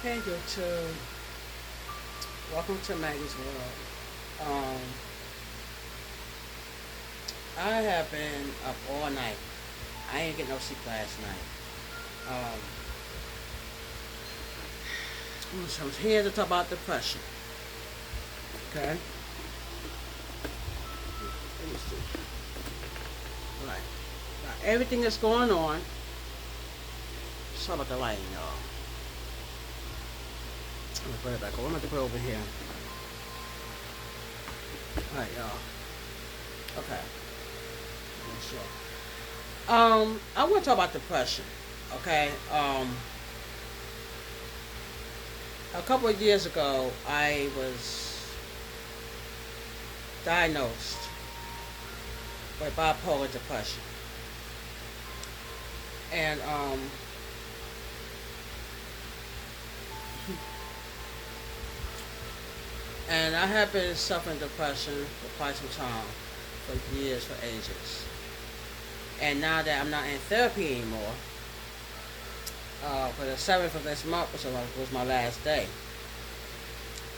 Hey YouTube, welcome to Maggie's World. I have been up all night. I ain't get no sleep last night. So I'm here to talk about depression. Okay, let me see. Right, now, everything that's going on. Sorry about the lighting, y'all. I'm gonna put it back over. I'm gonna put it over here. All right, y'all. Okay. Sure. I want to talk about depression. Okay. A couple of years ago, I was diagnosed with bipolar depression, and and I have been suffering depression for quite some time, for years, for ages. And now that I'm not in therapy anymore, for the 7th of this month was my last day.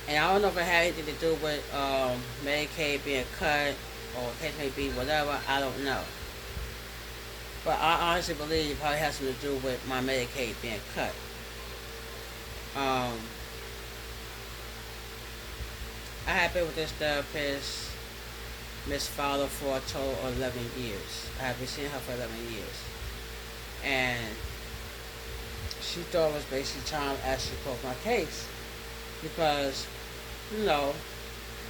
And I don't know if it had anything to do with Medicaid being cut or case may be whatever. I don't know. But I honestly believe it probably has something to do with my Medicaid being cut. Um, I have been with this therapist, Miss Fowler, for a total of 11 years. I have been seeing her for 11 years. And she thought it was basically trying to actually close my case because, you know,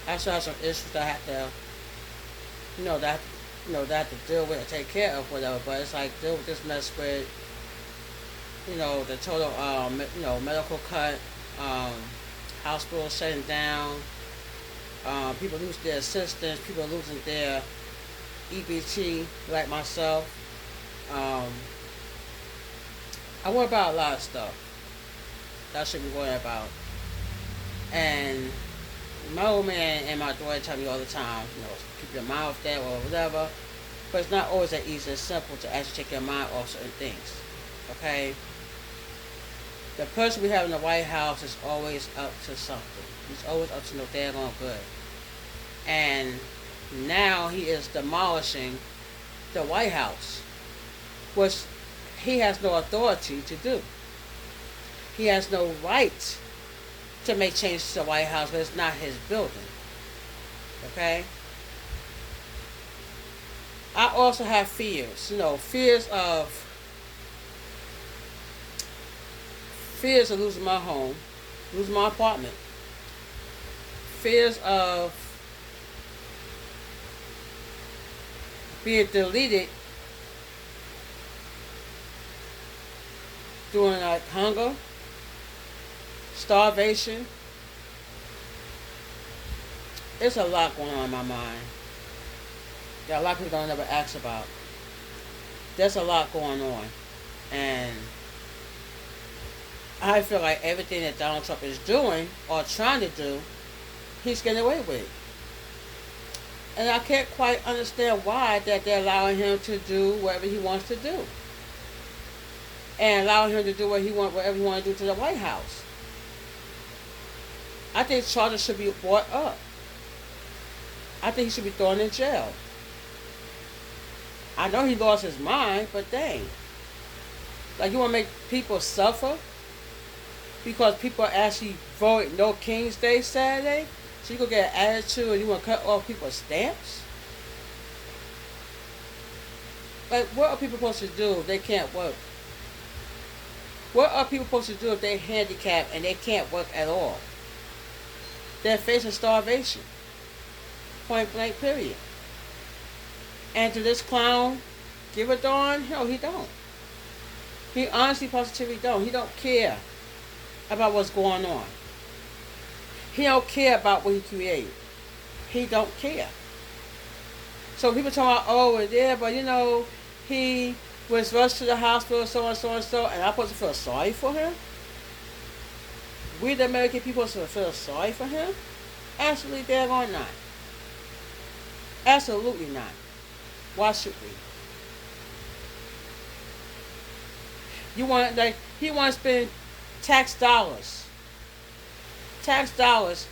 I still have some issues that I have to, that I have to deal with and take care of, whatever. But it's like deal with this mess with, the total, medical cut, um, hospitals shutting down, people losing their assistance, people losing their EBT, like myself. Um, I worry about a lot of stuff that I should be worrying about. And my old man and my daughter tell me all the time, keep your mind off that or whatever. But it's not always that easy and simple to actually take your mind off certain things. Okay? The person we have in the White House is always up to something. He's always up to no daggone good. And now he is demolishing the White House, which he has no authority to do. He has no right to make changes to the White House, but it's not his building. Okay? I also have fears, fears of losing my home, losing my apartment, fears of being deleted during like hunger, starvation. It's a lot going on in my mind that a lot of people don't ever ask about. There's a lot going on, and I feel like everything that Donald Trump is doing or trying to do, he's getting away with. And I can't quite understand why that they're allowing him to do whatever he wants to do, and allowing him to do whatever he wants to do to the White House. I think charges should be brought up. I think he should be thrown in jail. I know he lost his mind, but dang. Like, you want to make people suffer because people actually voted No King's Day Saturday? So you gonna get an attitude and you want to cut off people's stamps? Like, what are people supposed to do if they can't work? What are people supposed to do if they're handicapped and they can't work at all? They're facing starvation. Point blank, period. And to this clown, give a darn? No, he don't. He honestly, positively don't. He don't care about what's going on. He don't care about what he created. He don't care. So people talk about, oh, yeah, but he was rushed to the hospital, so and so and so, and I'm supposed to feel sorry for him? We, the American people, supposed to feel sorry for him? Absolutely daggone not. Absolutely not. Why should we? He wants to spend tax dollars tax dollars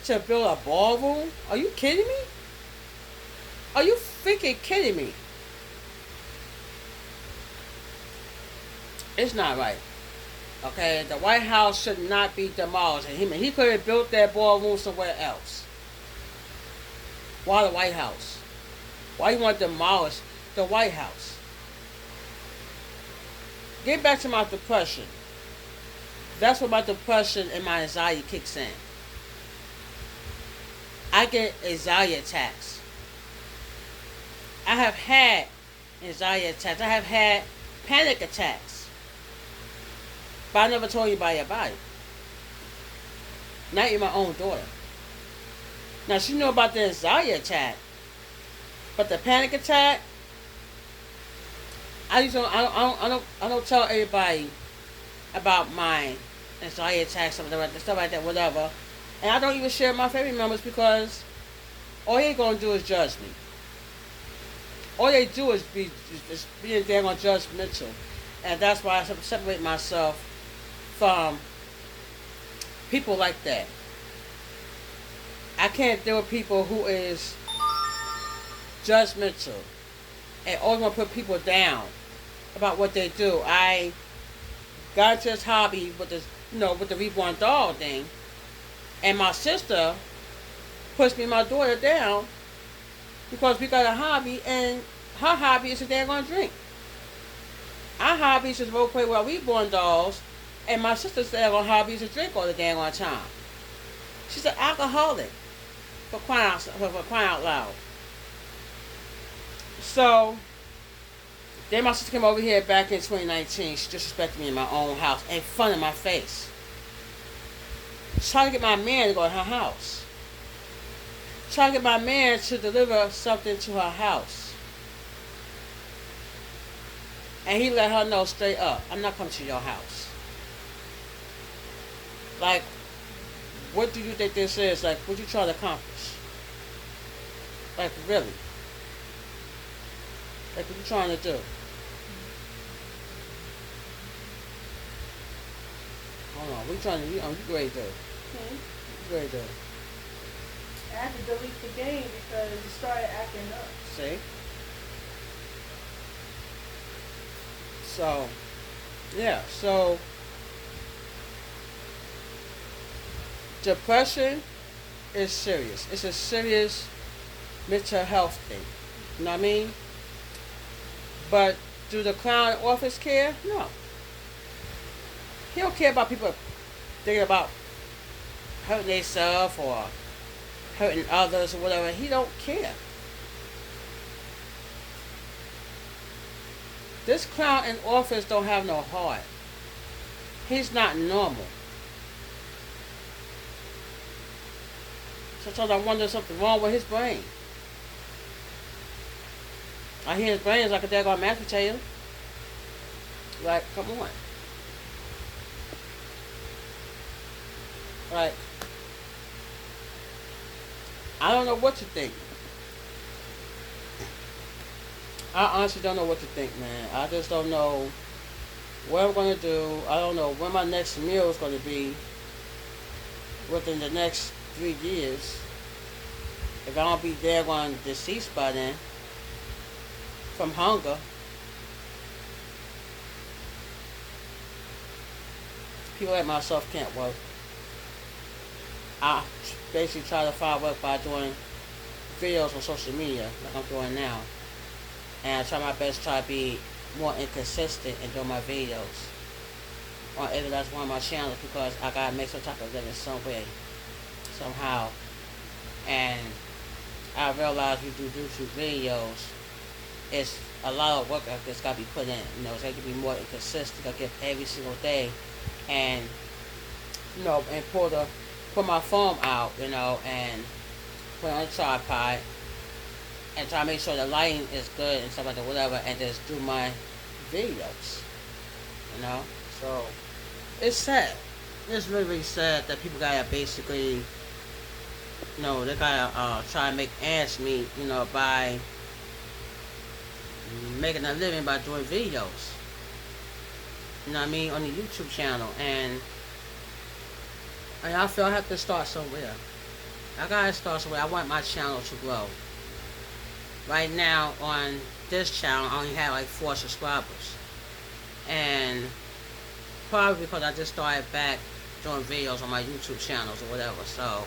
to build a ballroom? Are you kidding me? Are you freaking kidding me? It's not right. Okay, the White House should not be demolished. And he could have built that ballroom somewhere else. Why the White House? Why you want to demolish the White House? Get back to my depression. That's when my depression and my anxiety kicks in. I get anxiety attacks. I have had anxiety attacks. I have had panic attacks. But I never told anybody about it. Not even my own daughter. Now she knew about the anxiety attack, but the panic attack, I don't tell everybody about my anxiety attacks, stuff like that, whatever. And I don't even share with my family members because all they gonna do is judge me. All they do is be damn judgmental, and that's why I separate myself from people like that. I can't deal with people who is judgmental and always want to put people down about what they do. I got into this hobby with this, with the reborn doll thing, and my sister pushed me and my daughter down because we got a hobby, and her hobby is that they're gonna drink. Our hobby is just role play with our reborn dolls, and my sister said her hobby is to drink all the damn time. She's an alcoholic, for crying out loud. So then my sister came over here back in 2019. She disrespected me in my own house in front of my face. She's trying to get my man to go to her house. Trying to get my man to deliver something to her house. And he let her know straight up, I'm not coming to your house. Like, what do you think this is? Like, what you trying to accomplish? Like, really? Like, what you trying to do? Hold on, what you trying to do? You ready to do? You ready to do? I had to delete the game because it started acting up. See? So, yeah, so depression is serious. It's a serious mental health thing. You know what I mean? But do the Crown Office care? No. He don't care about people thinking about hurting themselves or hurting others or whatever. He don't care. This clown in office don't have no heart. He's not normal. Sometimes I wonder if something wrong with his brain. I hear his brain is like a daggone mashed potato. Like, come on. Like, I don't know what to think. I honestly don't know what to think, man. I just don't know what I'm going to do. I don't know when my next meal is going to be within the next 3 years. If I don't be daggone deceased by then from hunger. People like myself can't work. I basically try to find work by doing videos on social media like I'm doing now. And I try my best to try to be more inconsistent in doing my videos on either that's one of my channels because I gotta make some type of living some way, somehow. And I realize we do YouTube videos, it's a lot of work that's gotta be put in. So I can be more inconsistent. I get every single day, and and pull my phone out, and put it on a tripod. And try to make sure the lighting is good and stuff like that, whatever, and just do my videos. So it's sad. It's really, really sad that people gotta basically, they gotta try to make ends meet, by making a living by doing videos. You know what I mean? On the YouTube channel. And And I feel I have to start somewhere. I gotta start somewhere. I want my channel to grow. Right now on this channel, I only have like 4 subscribers. And probably because I just started back doing videos on my YouTube channels or whatever. So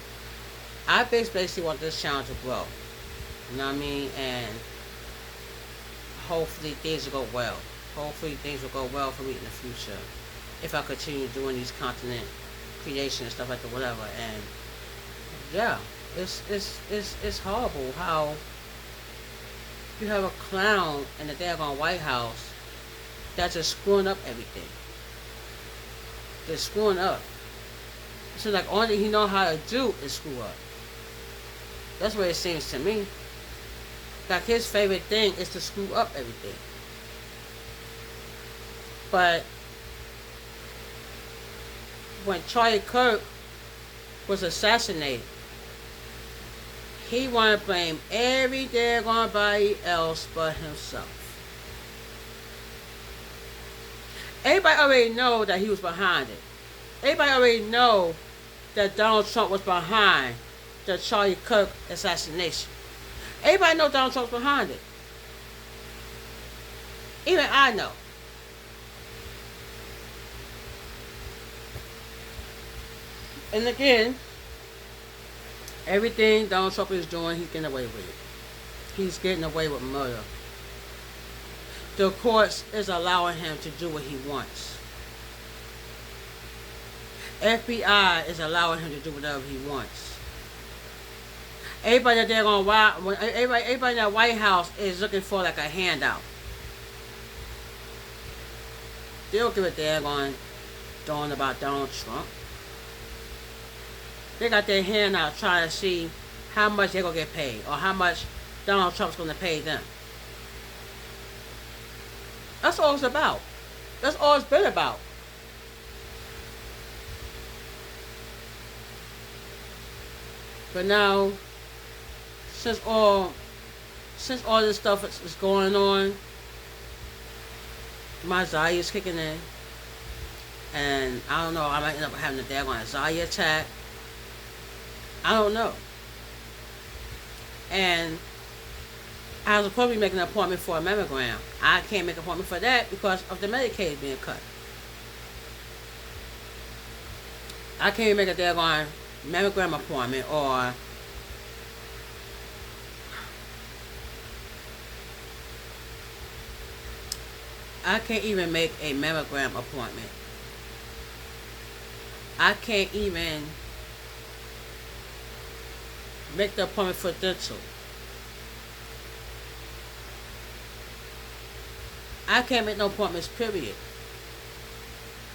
I basically want this channel to grow. You know what I mean? And hopefully things will go well. Hopefully things will go well for me in the future. If I continue doing these content creation and stuff like that, whatever. And yeah, it's horrible how you have a clown in the daggone White House that's just screwing up everything. They're screwing up. So like only thing he know how to do is screw up. That's what it seems to me. Like his favorite thing is to screw up everything. But when Charlie Kirk was assassinated, he wanted to blame every daggone body else but himself. Everybody already know that he was behind it. Everybody already know that Donald Trump was behind the Charlie Kirk assassination. Everybody know Donald Trump's behind it. Even I know. And again, everything Donald Trump is doing, he's getting away with it. He's getting away with murder. The courts is allowing him to do what he wants. FBI is allowing him to do whatever he wants. Everybody that they're going everybody in that White House is looking for like a handout. They don't give a daggone darn about Donald Trump. They got their hand out trying to see how much they're going to get paid or how much Donald Trump's going to pay them. That's all it's about. That's all it's been about. But now, since all this stuff is going on, my anxiety is kicking in. And I don't know, I might end up having a daggone anxiety attack. I don't know. And I was supposed to be making an appointment for a mammogram. I can't make an appointment for that because of the Medicaid being cut. I can't even make a daggone mammogram appointment or I can't even make a mammogram appointment. I can't even make the appointment for dental. I can't make no appointments, period,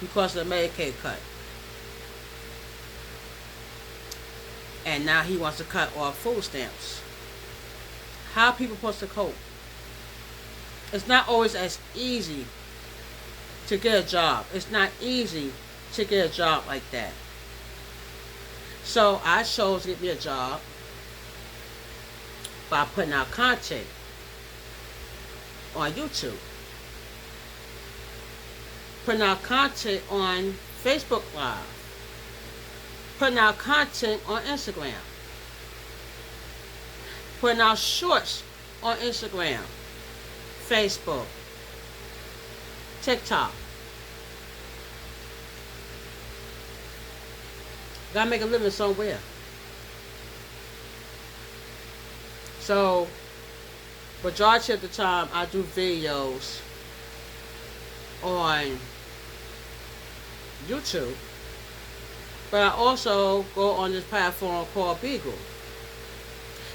because of the Medicaid cut. And now he wants to cut off food stamps. How are people supposed to cope? It's not always as easy to get a job. It's not easy to get a job like that. So I chose to get me a job by putting out content on YouTube. Putting out content on Facebook Live. Putting out content on Instagram. Putting out shorts on Instagram, Facebook, TikTok. Gotta make a living somewhere. So, majority of the time I do videos on YouTube. But I also go on this platform called Beagle.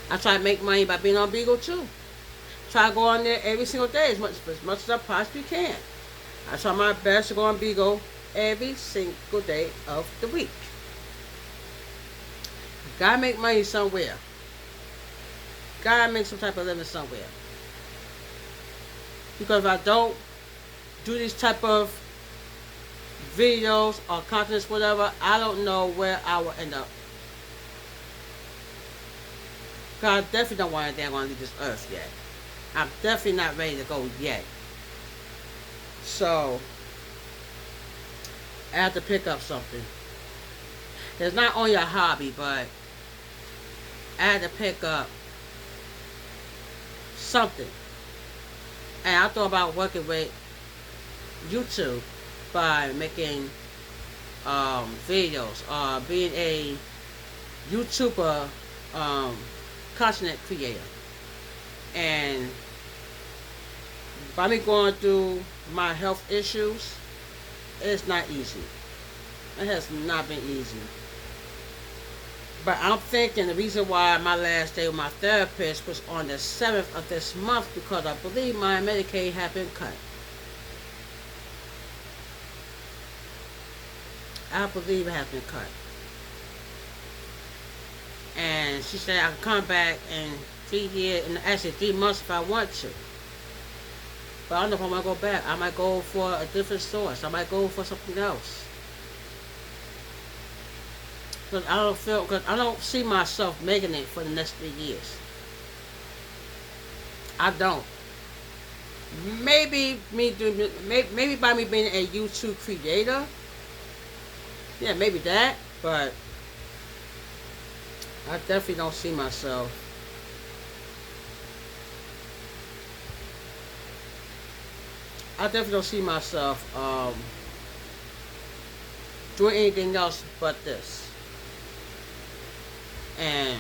I try to make money by being on Beagle too. Try to go on there every single day as much as I possibly can. I try my best to go on Beagle every single day of the week. Gotta make money somewhere. Gotta make some type of living somewhere. Because if I don't do these type of videos or contents, whatever, I don't know where I will end up. Because I definitely don't want to damn leave this earth yet. I'm definitely not ready to go yet. So, I have to pick up something. It's not only a hobby, but I had to pick up something. And I thought about working with YouTube by making videos or being a YouTuber content creator. And by me going through my health issues, it's not easy. It has not been easy. But I'm thinking the reason why my last day with my therapist was on the 7th of this month because I believe my Medicaid had been cut. I believe it has been cut. And she said I could come back in 3 years, and actually 3 months if I want to. But I don't know if I want to go back. I might go for a different source. I might go for something else. Because I don't see myself making it for the next 3 years. I don't. Maybe by me being a YouTube creator. Yeah, maybe that. But I definitely don't see myself. I definitely don't see myself doing anything else but this. And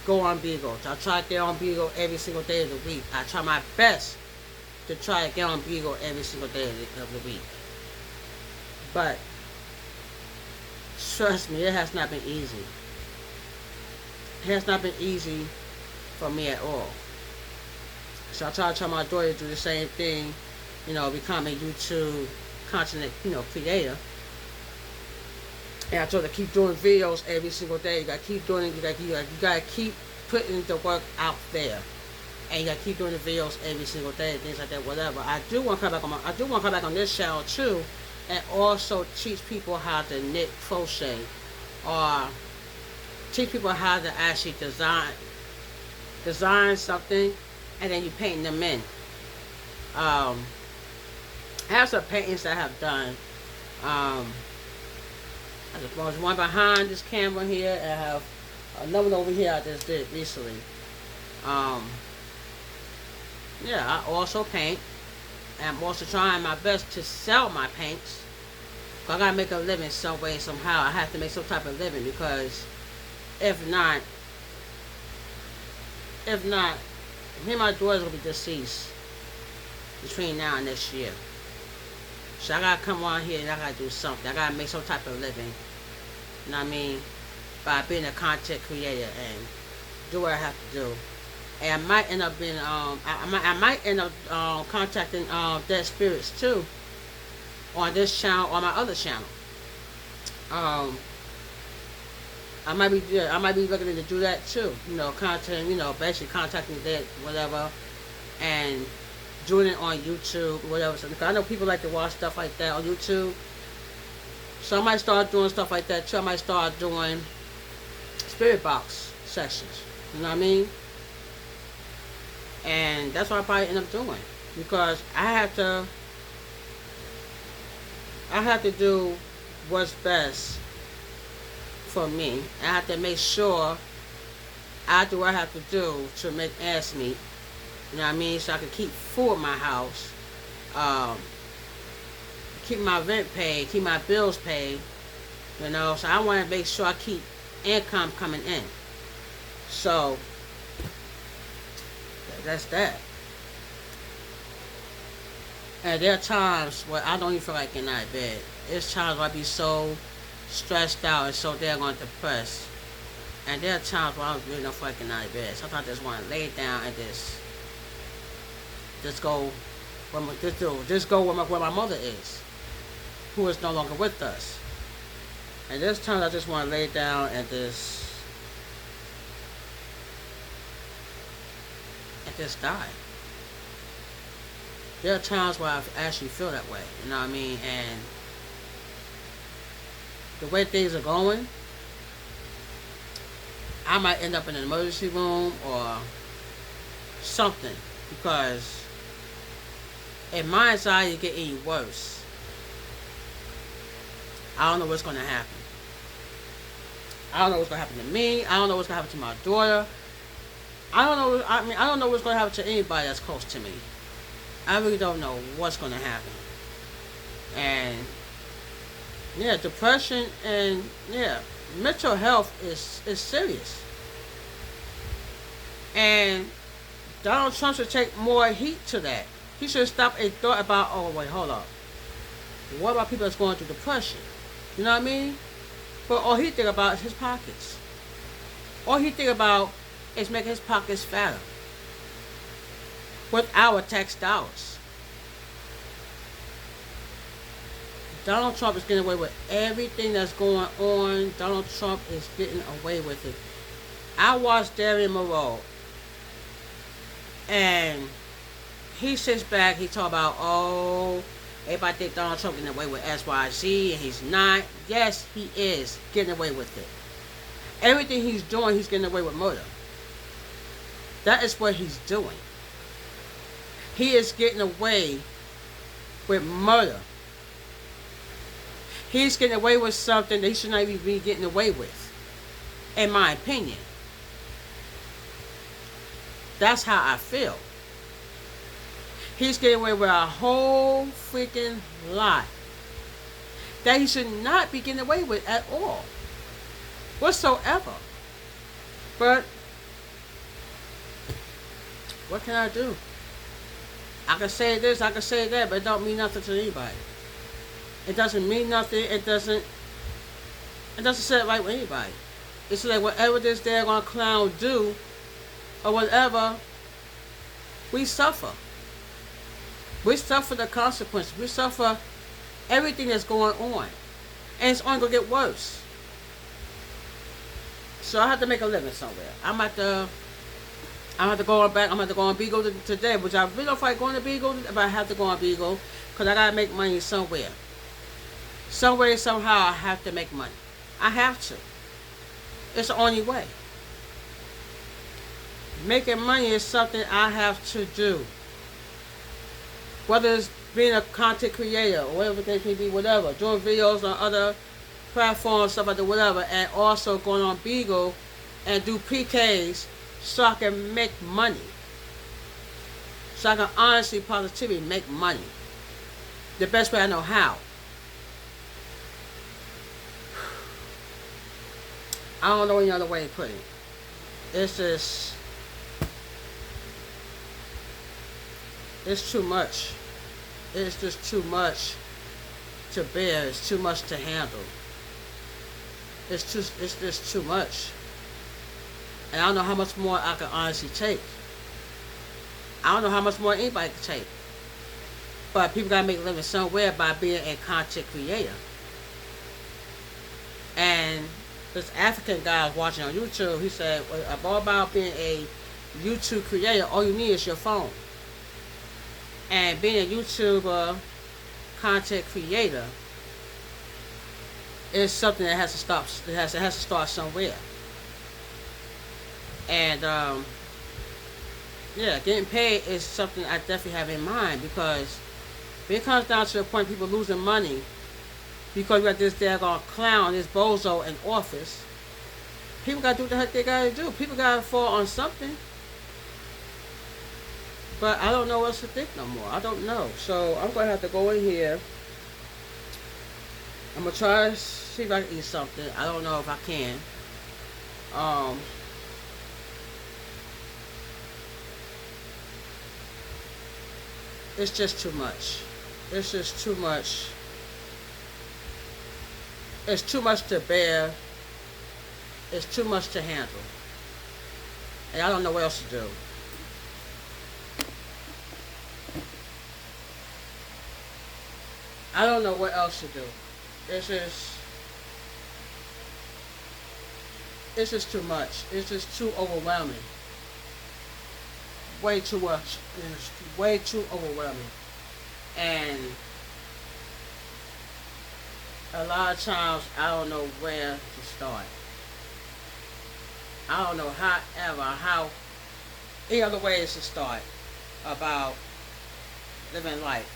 go on Beagle. I try to get on Beagle every single day of the week. I try my best to try to get on Beagle every single day of the week. But trust me, it has not been easy. It has not been easy for me at all. So I try to tell my daughter to do the same thing, become a YouTube content, creator. And I told her to keep doing videos every single day. You gotta keep doing it. You gotta keep putting the work out there, and you gotta keep doing the videos every single day, things like that, whatever. I do want to come back on this channel too, and also teach people how to knit, crochet, or teach people how to actually design something, and then you paint them in. I have some paintings that I have done. There's one behind this camera here, and I have another one over here I just did recently. Yeah, I also paint, and I'm also trying my best to sell my paints. I gotta make a living some way, somehow. I have to make some type of living, because if not, me and my daughter will be deceased between now and next year. So I gotta come on here and I gotta do something. I gotta make some type of living. You know what I mean? By being a content creator and do what I have to do. And I might end up being I might end up contacting dead spirits too on this channel or my other channel. I might be looking to do that too. Content, basically contacting dead whatever, and doing it on YouTube, whatever. So, I know people like to watch stuff like that on YouTube. So I might start doing stuff like that too. I might start doing spirit box sessions. You know what I mean? And that's what I probably end up doing, because I have to do what's best for me. I have to make sure I do what I have to do to make ends meet. You know what I mean? So I can keep food in my house, keep my rent paid, keep my bills paid. So I want to make sure I keep income coming in. So that's that. And there are times where I don't even feel like getting out of bed. There's times where I be so stressed out and so daggone depressed. And there are times where I really don't feel like getting out of bed. Sometimes I just want to lay down and just go where my mother is, who is no longer with us. And there's times I just want to lay down and just die. There are times where I actually feel that way, you know what I mean? And the way things are going, I might end up in an emergency room or something, because if my anxiety get any worse, I don't know what's going to happen. I don't know what's going to happen to me. I don't know what's going to happen to my daughter. I don't know. I mean, I don't know what's going to happen to anybody that's close to me. I really don't know what's going to happen. And yeah, depression and yeah, mental health is serious. And Donald Trump should take more heat to that. He should stop and thought about, oh wait, hold up. What about people that's going through depression? You know what I mean? But all he think about is his pockets. All he think about is making his pockets fatter with our tax dollars. Donald Trump is getting away with everything that's going on. Donald Trump is getting away with it. I watched Darian Moreau, and he sits back, he talk about, oh, everybody think Donald Trump getting away with XYZ, and he's not. Yes, he is getting away with it. Everything he's doing, he's getting away with murder. That is what he's doing. He is getting away with murder. He's getting away with something that he should not even be getting away with, in my opinion. That's how I feel. He's getting away with a whole freaking lot that he should not be getting away with at all, whatsoever. But what can I do? I can say this, I can say that, but it don't mean nothing to anybody. It doesn't mean nothing. It doesn't sit right with anybody. It's like whatever this daggone clown do, or whatever, we suffer. We suffer the consequences. We suffer everything that's going on. And it's only going to get worse. So I have to make a living somewhere. I'm have to go on back. I'm going to go on Beagle today, which I really don't feel like going to Beagle, but I have to go on Beagle because I got to make money somewhere. Somewhere, somehow, I have to make money. I have to. It's the only way. Making money is something I have to do. Whether it's being a content creator or whatever the case may be, whatever. Doing videos on other platforms, stuff like that, whatever. And also going on Beagle and do PKs so I can make money. So I can honestly, positively make money. The best way I know how. I don't know any other way to put it. It's just, it's too much. It's just too much to bear. It's too much to handle. It's just too much. And I don't know how much more I can honestly take. I don't know how much more anybody can take. But people gotta make a living somewhere by being a content creator. And this African guy I was watching on YouTube, he said, well, about being a YouTube creator, all you need is your phone. And being a YouTuber, content creator, is something that has to stop. It has to start somewhere. And yeah, getting paid is something I definitely have in mind, because when it comes down to the point people losing money because we got this daggone clown, this bozo in office, people gotta do what the heck they gotta do. People gotta fall on something. But I don't know what else to think no more. I don't know. So I'm gonna have to go in here. I'm gonna try to see if I can eat something. I don't know if I can. It's just too much. It's just too much. It's too much to bear. It's too much to handle. And I don't know what else to do. I don't know what else to do. It's just too much. It's just too overwhelming. Way too much. It's way too overwhelming. And a lot of times I don't know where to start. I don't know how any other ways to start about living life.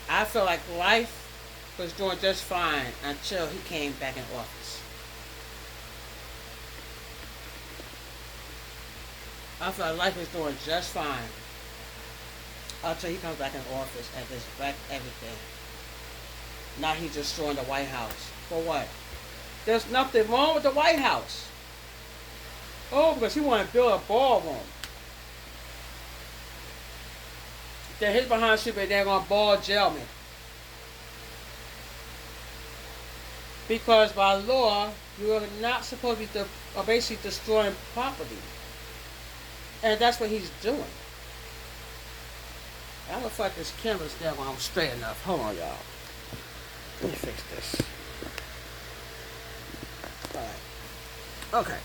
I feel like life was doing just fine until he came back in office. I thought life was doing just fine until he comes back in office and just wreck everything. Now he's destroying the White House. For what? There's nothing wrong with the White House. Oh, because he wanted to build a ballroom. Then his behind should be they're going to ball jail me. Because by law, you are not supposed to be basically destroying property. And that's what he's doing. I don't know if this camera's there when I'm straight enough. Hold on, y'all. Let me fix this. Alright. Okay.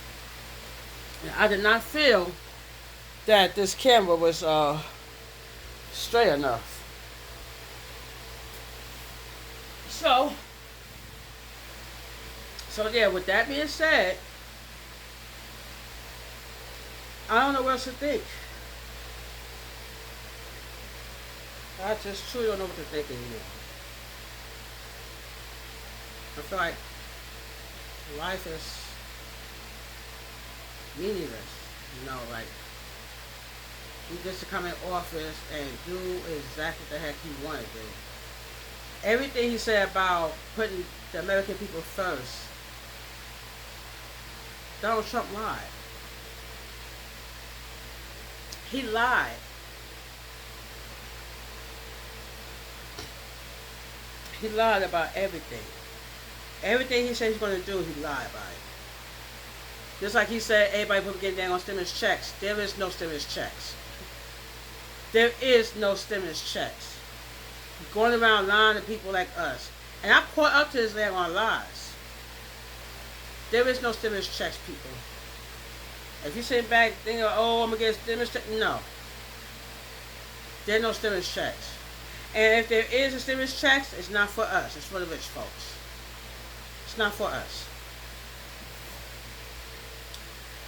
Now, I did not feel that this camera was straight enough. So yeah, with that being said, I don't know what else to think. I just truly don't know what to think anymore. I feel like life is meaningless. You know, like he gets to come in office and do exactly what the heck he wanted to do. Everything he said about putting the American people first, Donald Trump lied. He lied. He lied about everything. Everything he said he's going to do, he lied about it. Just like he said, everybody will get down on stimulus checks. There is no stimulus checks. There is no stimulus checks. He's going around lying to people like us. And I caught up to this man on lies. There is no stimulus checks, people. If you sit back thinking, oh, I'm going to get a stimulus check, no. There are no stimulus checks. And if there is a stimulus checks, it's not for us. It's for the rich folks. It's not for us.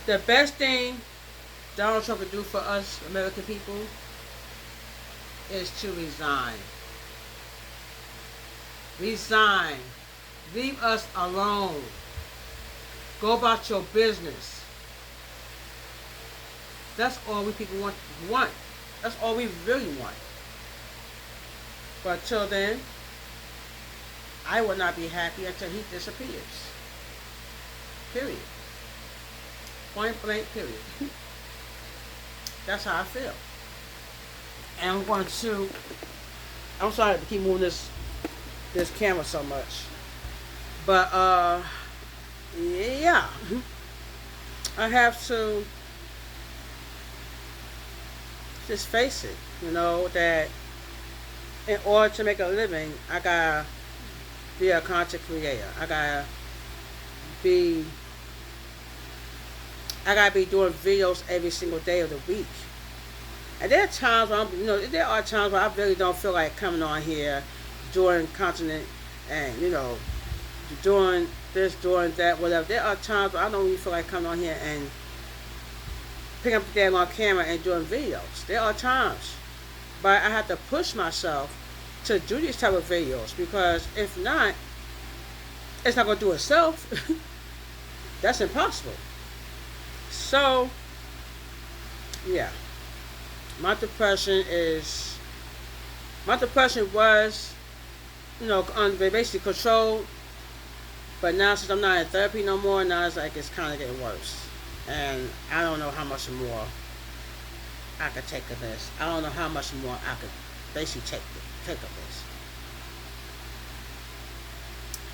The best thing Donald Trump could do for us, American people, is to resign. Resign. Leave us alone. Go about your business. That's all we people want. That's all we really want. But till then, I will not be happy until he disappears. Period. Point blank, period. That's how I feel. And I'm sorry to keep moving this camera so much. But, yeah. I have to just face it, that in order to make a living, I gotta be a content creator. I gotta be doing videos every single day of the week. And there are times where I really don't feel like coming on here, doing content and, doing this, doing that, whatever. There are times where I don't even feel like coming on here and picking up the damn on camera and doing videos. There are times. But I have to push myself to do these type of videos, because if not, it's not going to do itself. That's impossible. So, yeah. My depression was, basically controlled. But now, since I'm not in therapy no more, now it's kind of getting worse. And I don't know how much more I could take of this. I don't know how much more I could basically take of this.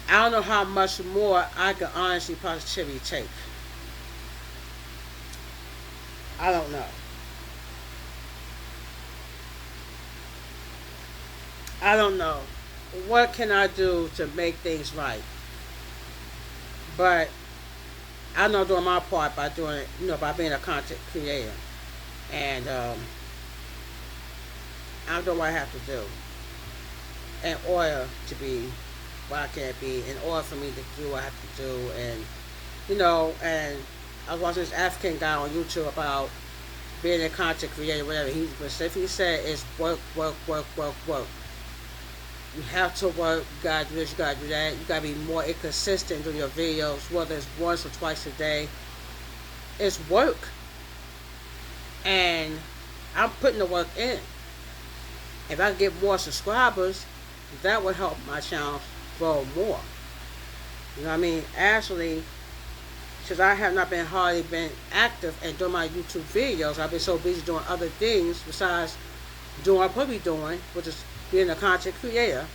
I don't know how much more I could honestly positively take. I don't know. I don't know. What can I do to make things right? But I know I'm doing my part by doing it, by being a content creator. And I'm doing what I have to do in order to be what I can be, in order for me to do what I have to do. And, and I was watching this African guy on YouTube about being a content creator, whatever. He said it's work, work, work, work, work. You have to work. You gotta do this. You gotta do that. You gotta be more inconsistent doing your videos, whether it's once or twice a day. It's work, and I'm putting the work in. If I can get more subscribers, that would help my channel grow more. You know what I mean? Actually, since I have not been hardly been active and doing my YouTube videos, I've been so busy doing other things besides doing what I'm supposed to be doing, which is being a content creator.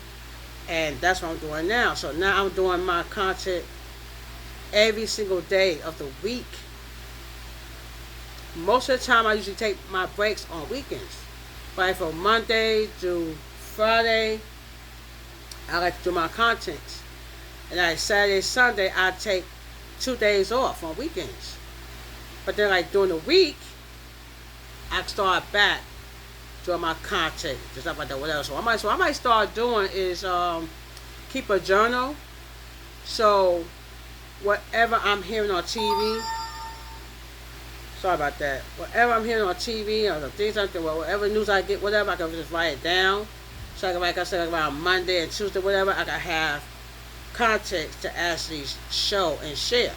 And that's what I'm doing now. So now I'm doing my content every single day of the week. Most of the time I usually take my breaks on weekends. Like from Monday to Friday, I like to do my content. And like Saturday, Sunday, I take 2 days off on weekends. But then like during the week, I start back doing my content and stuff like that, whatever. So I might start doing is keep a journal. So whatever I'm hearing on TV, sorry about that. Whatever I'm hearing on TV or the things like that, whatever news I get, whatever, I can just write it down. So I can, like I said, like around Monday and Tuesday, whatever, I can have context to actually show and share.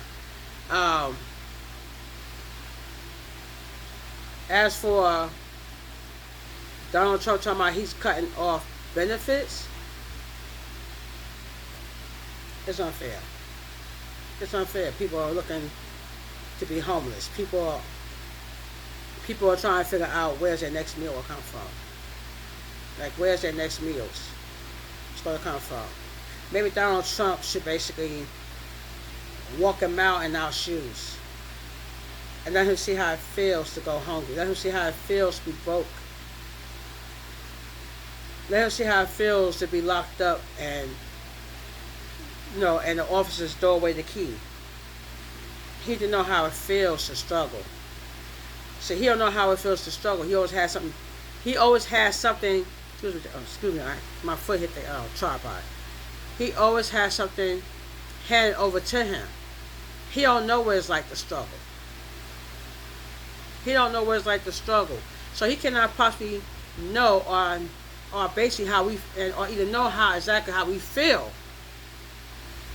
As for Donald Trump talking about he's cutting off benefits, it's unfair. It's unfair. People are looking to be homeless. People are trying to figure out where's their next meal will come from. Like, where's their next meals? It's going to come from. Maybe Donald Trump should basically walk him out in our shoes. And let him see how it feels to go hungry. Let him see how it feels to be broke. Let him see how it feels to be locked up and, and the officers throw away the key. He didn't know how it feels to struggle. So he don't know how it feels to struggle. He always has something. Excuse me. My foot hit the tripod. He always has something handed over to him. He don't know what it's like to struggle. He don't know what it's like to struggle. So he cannot possibly know or basically or even know exactly how we feel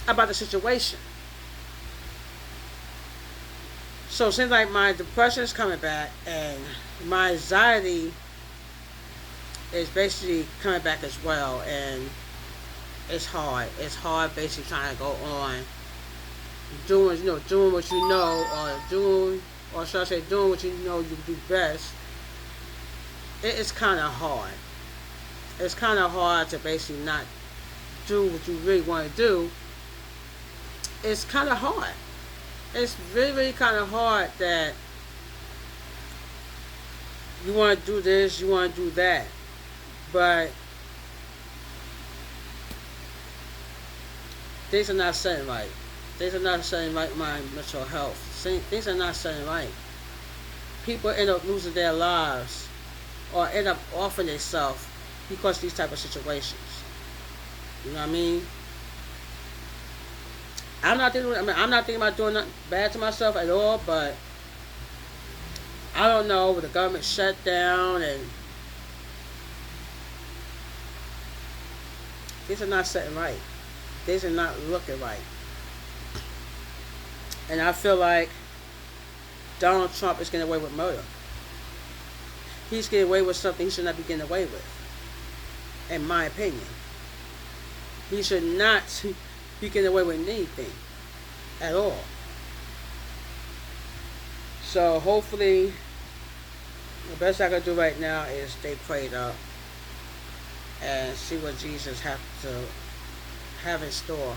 about the situation. So it seems like my depression is coming back and my anxiety is basically coming back as well, and it's hard. It's hard basically trying to go on doing what you know, or should I say doing what you know you do best. It's kind of hard. It's kind of hard to basically not do what you really want to do. It's kind of hard. It's really, really kind of hard that you want to do this, you want to do that. But things are not setting right. Things are not setting right with my mental health. Things are not setting right. People end up losing their lives or end up offing themselves because of these type of situations. You know what I mean? I'm not thinking about doing nothing bad to myself at all, but I don't know, with the government shut down and things are not setting right. Things are not looking right. And I feel like Donald Trump is getting away with murder. He's getting away with something he should not be getting away with, in my opinion. He should not be getting away with anything at all. So hopefully, the best I can do right now is stay prayed up and see what Jesus have in store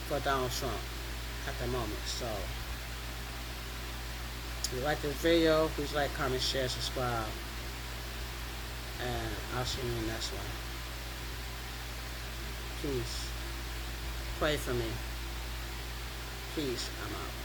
for Donald Trump at the moment. So, if you like this video, please like, comment, share, subscribe, and I'll see you in the next one. Peace. Pray for me. Peace. I'm out.